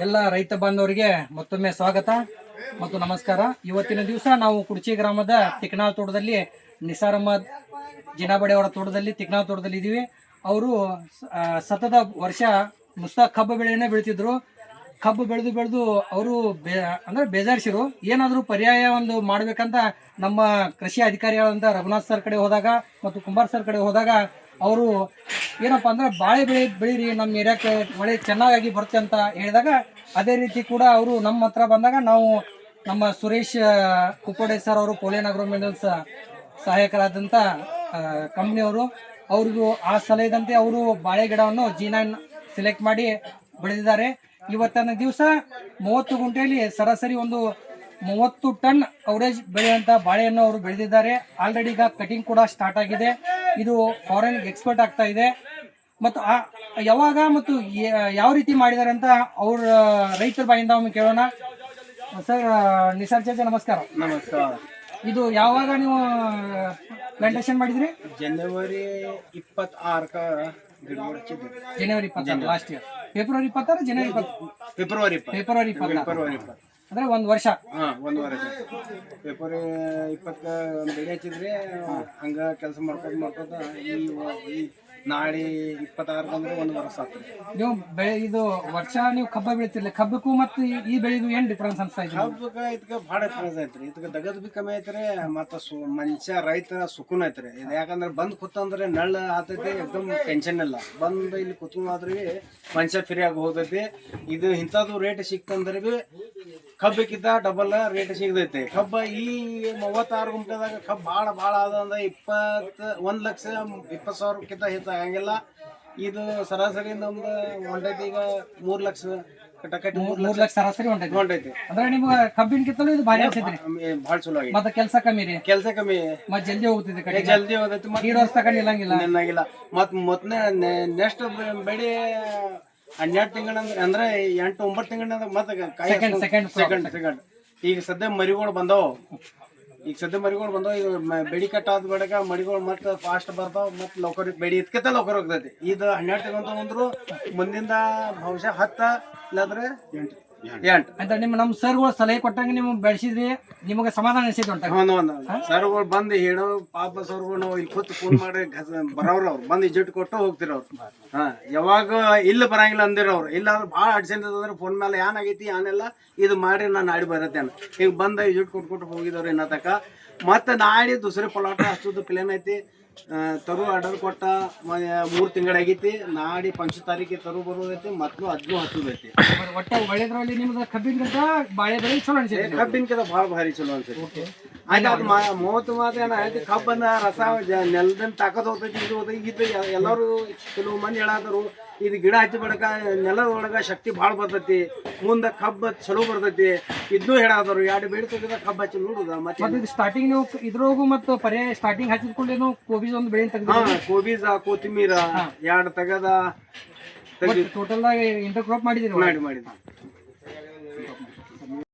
ಎಲ್ಲ ರೈತ ಬಾಂಧವರಿಗೆ ಮತ್ತೊಮ್ಮೆ ಸ್ವಾಗತ ಮತ್ತು ನಮಸ್ಕಾರ. ಇವತ್ತಿನ ದಿವಸ ನಾವು ಕುಡ್ಚಿ ಗ್ರಾಮದ ತಿಕ್ನಾಳ್ ತೋಟದಲ್ಲಿ ನಿಸಾರ್ ಅಹಮದ್ ಜಿನಾಬಡೆ ಅವರ ತೋಟದಲ್ಲಿ ತಿಕ್ನಾಳ್ ತೋಟದಲ್ಲಿ ಇದ್ದೀವಿ. ಅವರು ಸತತ ವರ್ಷ ನುಸ್ತಾ ಕಬ್ಬು ಬೆಳೆಯನ್ನೇ ಬೆಳಿತಿದ್ರು. ಕಬ್ಬು ಬೆಳೆದು ಅವರು ಅಂದ್ರೆ ಬೇಜಾರಿಸಿರು, ಏನಾದರೂ ಪರ್ಯಾಯ ಒಂದು ಮಾಡ್ಬೇಕಂತ ನಮ್ಮ ಕೃಷಿ ಅಧಿಕಾರಿಗಳಂತ ರಘುನಾಥ್ ಸರ್ ಕಡೆ ಹೋದಾಗ ಮತ್ತು ಕುಂಬಾರ್ ಸರ್ ಕಡೆ ಹೋದಾಗ ಅವರು ಏನಪ್ಪ ಅಂದ್ರೆ ಬಾಳೆ ಬೆಳೀರಿ, ನಮ್ಮ ಏರಿಯಾಕ್ಕೆ ಮಳೆ ಚೆನ್ನಾಗಿ ಬರುತ್ತೆ ಅಂತ ಹೇಳಿದಾಗ ಅದೇ ರೀತಿ ಕೂಡ ಅವರು ನಮ್ಮ ಹತ್ರ ಬಂದಾಗ ನಾವು ನಮ್ಮ ಸುರೇಶ್ ಕುಪ್ಪೋಡೆ ಸರ್ ಅವರು ಪೋಲಿಯನ್ ಅಗ್ರೋ ಮಿನರಲ್ಸ್ ಸಹಾಯಕರಾದಂಥ ಕಂಪ್ನಿಯವರು, ಅವ್ರಿಗೂ ಆ ಸಲಹೆದಂತೆ ಅವರು ಬಾಳೆ ಗಿಡವನ್ನು G9 ಸೆಲೆಕ್ಟ್ ಮಾಡಿ ಬೆಳೆದಿದ್ದಾರೆ. ಇವತ್ತಿನ ದಿವಸ 30 ಗುಂಟೆಯಲ್ಲಿ ಸರಾಸರಿ ಒಂದು 30 ಟನ್ ಅವರೇಜ್ ಬೆಳೆಯುವಂಥ ಬಾಳೆಯನ್ನು ಅವರು ಬೆಳೆದಿದ್ದಾರೆ. ಆಲ್ರೆಡಿ ಈಗ ಕಟಿಂಗ್ ಕೂಡ ಸ್ಟಾರ್ಟ್ ಆಗಿದೆ. ಇದು ಫಾರಿನ್ ಎಕ್ಸ್ಪೋರ್ಟ್ ಆಗ್ತಾ ಇದೆ. ಮತ್ತು ಯಾವಾಗ ಮತ್ತು ಯಾವ ರೀತಿ ಮಾಡಿದ್ದಾರೆ ಅಂತ ಅವ್ರ ರೈತರ ಬಾಯಿಂದ ಒಮ್ಮೆ ಕೇಳೋಣ. ಸರ್, ನಿಸಾರ್ ಚಾಚಾ ನಮಸ್ಕಾರ. ನಮಸ್ಕಾರ. ಇದು ಯಾವಾಗ ನೀವು ಪ್ಲಾಂಟೇಶನ್ ಮಾಡಿದ್ರಿ? ಜನವರಿ 26 ಜನವರಿ 26 ಲಾಸ್ಟ್ ಇಯರ್. ಫೆಬ್ರವರಿ 26 ಜನವರಿ 20? ಫೆಬ್ರವರಿ 26 ಅಂದ್ರೆ ಒಂದು ವರ್ಷ. ಒಂದು ವರ್ಷ. ಫೆಬ್ರವರಿ 20 ಬೆಳೆ ಹಚ್ಚಿದ್ರೆ ಹಂಗ ಕೆಲಸ ಮಾಡ್ಕೋತ ಈ ನಾಳೆ 26 ಅಂದ್ರೆ ಒಂದು ವರ್ಷ ಆಗ್ತದೆ. ನೀವು ಇದು ವರ್ಷ ನೀವು ಕಬ್ಬ ಬೆಳಿತಿರ್ಲಿ, ಕಬ್ಬಕ್ಕೂ ಮತ್ತು ಈ ಬೆಳೆಗೂ ಏನ್ ಡಿಫ್ರೆನ್ಸ್ ಅನ್ಸ್ತಾ ಇದೆ? ಕಬ್ಬಕ್ಕೆ ಇದಕ್ಕೆ ಭಾಳ ಡಿಫ್ರೆನ್ಸ್ ಐತ್ರಿ. ಇದಕ್ಕೆ ದಗದ್ ಬಿ ಕಮ್ಮಿ ಐತ್ರಿ, ಮತ್ತು ಮನುಷ್ಯ ರೈತ ಸುಖನ್ ಐತ್ರಿ. ಇದು ಯಾಕಂದ್ರೆ ಬಂದ್ ಕೂತಂದ್ರೆ ನಳ್ಳ ಆತೈತಿ, ಎಕ್ದಮ್ ಟೆನ್ಷನ್ ಇಲ್ಲ. ಬಂದು ಇಲ್ಲಿ ಕೂತ್ಕೊಂಡ್ರಿ ಮನುಷ್ಯ ಫ್ರೀ ಆಗಿ ಹೋಗೈತಿ. ಇದು ಇಂಥದ್ದು ರೇಟ್ ಸಿಕ್ತಂದ್ರೆ ಬಿ ಕಬ್ಬಕ್ಕಿಂತ ಡಬಲ್ ರೇಟ್ ಸಿಗತೈತಿ. ಕಬ್ಬ ಈ 36 ಗುಂಟೆದಾಗ ಕಬ್ಬು ಭಾಳ ಆದ ಅಂದ್ರೆ 1,20,000 ಹೆಚ್ಚು ಆಗಂಗಿಲ್ಲ. ಇದು ಸರಾಸರಿ ನಮ್ದು ಹೊಂಟೈತಿ ಈಗ 3 ಲಕ್ಷ ಕಟಕಟಿ 3 ಲಕ್ಷ ಸರಾಸರಿ ಹೊಂಟೈತಿ. ಅಂದ್ರೆ ನಿಮ್ಗೆ ಕಬ್ಬಿನಕ್ಕಿಂತಲೂ ಇದು ಭಾರಿ ಅನ್ಸೈತ್ರಿ. ಭಾಳ ಚಲೋ ಆಗಿ. ಮತ್ತೆ ಕೆಲಸ ಕಮ್ಮಿ ರೀ, ಕೆಲಸ ಕಮ್ಮಿ, ಮತ್ತೆ ಜಲ್ದಿ ಹೋಗ್ತಿದೆ, ಜಲ್ದಿ ಹೋಗೈತಿ. ಮತ್ತೆ 2 ವರ್ಷ ತಗೊಂಡು ನಿಲ್ಲಂಗಿಲ್ಲ. ಮತ್ತೆ ನೆಕ್ಸ್ಟ್ ಬೆಳೆ 12 ತಿಂಗಳ ಅಂದ್ರೆ 8-9 ತಿಂಗಳ ಮತ್ತೆ ಸೆಕೆಂಡ್. ಈಗ ಸದ್ಯ ಮರಿಗಳು ಬಂದವು. ಈಗ ಬೆಡಿ ಕಟ್ಟಾದ ಬಡಕ ಮರಿಗಳು ಮತ್ತೆ ಫಾಸ್ಟ್ ಬರ್ತಾವ, ಮತ್ತೆ ಲೌಕರ್ ಬೆಡಿ ಇದ್ಕಿಂತ ಲೌಕರ್ ಹೋಗ್ತೈತಿ. ಇದು 12 ತಿಂಗಳ ಬಂದ್ರು ಮುಂದಿಂದ ಬಹುಶಃ 10 ಇಲ್ಲಾಂದ್ರೆ 8 ಅಂತ ನಮ್ಮ ಸರ್ಗಳು ಸಲಹೆ ಕೊಟ್ಟಂಗೆ ನೀವು ಬೆಳೆಸಿದ್ರಿ, ನಿಮಗೆ ಸಮಾಧಾನ ಅನಿಸಿದ್ದು ಉಂಟ? ಸರ್ಗಳು ಬಂದು ಹೇಳೋ ಪಾಪ ಸರ್ಗಳು ಇಲ್ಲಿ ಕೂತು ಫೋನ್ ಮಾಡಿ ಬರೋರು, ಅವ್ರು ಬಂದು ಇಜ್ಜಿಟ್ಟು ಕೊಟ್ಟು ಹೋಗ್ತಿರೋರು. ಯಾವಾಗ ಇಲ್ಲ ಬರಂಗಿಲ್ಲ ಅಂದಿರೋರು. ಇಲ್ಲ ಅಂದ್ರೆ ಭಾಳ ಅಡ್ಸೆಂಟ್ ಅಂದ್ರೆ ಫೋನ್ ಮೇಲೆ ಏನಾಗೈತಿ ಏನೆಲ್ಲ ಇದು ಮಾಡಿ ನಾನು ನಾಡಿ ಬರತ್ತೇನೆ ಈಗ ಬಂದು ಇಜ್ಜಿಟ್ಟು ಕೊಟ್ಟು ಹೋಗಿದವ್ರು ಇನ್ನ ತಕ. ಮತ್ತೆ ನಾಡಿ ದುಸರಿ ಪಲಾಟ ಹಚ್ಚೋದು ಪ್ಲೇನ್ ಐತಿ. ತರು ಆರ್ಡರ್ ಕೊಟ್ಟ 3 ತಿಂಗಳಾಗೈತಿ. ನಾಡಿ 5 ತಾರೀಕಿಗೆ ತರು ಬರೋದೈತಿ, ಮತ್ತು ಅದನ್ನು ಹಚ್ಚೋದೈತಿ. ಒಟ್ಟೆ ಒಳ್ಳೆದ್ರಲ್ಲಿ ನಿಮ್ದು ಕಬ್ಬಿನಕ್ಕಿಂತ ಬಾಳೆ ಬೆಳೆ ಚಲೋ ಅನ್ಸೈತಿ? ಕಬ್ಬಿನಕ್ಕಿಂತ ಭಾಳ ಭಾರಿ ಚಲೋ ಅನ್ಸೈತಿ. ಆಯ್ತು, ಅದು 30 ಮಾತ್ರ ಏನಾಯ್ತು, ಕಬ್ಬನ್ನ ರಸ ನೆಲದಿಂದ ತಾಕತ್ ಹೋಗ್ತೈತಿ. ಇದು ಎಲ್ಲರೂ ಕೆಲವು ಮಂದಿ ಹೇಳಾದ್ರು ಇದು ಗಿಡ ಹಚ್ಚಿ ಬಡಕ ನೆಲದ ಒಳಗ ಶಕ್ತಿ ಭಾಳ ಬರ್ತೈತಿ, ಮುಂದೆ ಕಬ್ಬು ಚಲೋ ಬರ್ತೈತಿ. ಇದನ್ನೂ ಹೇಳಾದ್ರು 2 ಬೇಡ ತೆಗೆದ ಕಬ್ಬು ಹಚ್ಚಿ ನೋಡುದ. ಮತ್ತೆ ಸ್ಟಾರ್ಟಿಂಗ್ ನೀವು ಇದ್ರೋಗು ಮತ್ತು ಪರ್ಯಾಯ ಸ್ಟಾರ್ಟಿಂಗ್ ಹಚ್ಚಿದ್ಕೊಂಡು ಕೋಬೀಜ್ ಒಂದು ಬೆಳೆ ತೆಗೆದ, ಕೋಬೀಜ ಕೊತ್ತಿಮೀರ 2 ತೆಗದ ಟೋಟಲ್ ಇಂಟರ್ ಕ್ರಾಪ್ ಮಾಡಿದ್ರಿ? ಮಾಡಿದ್ವಿ.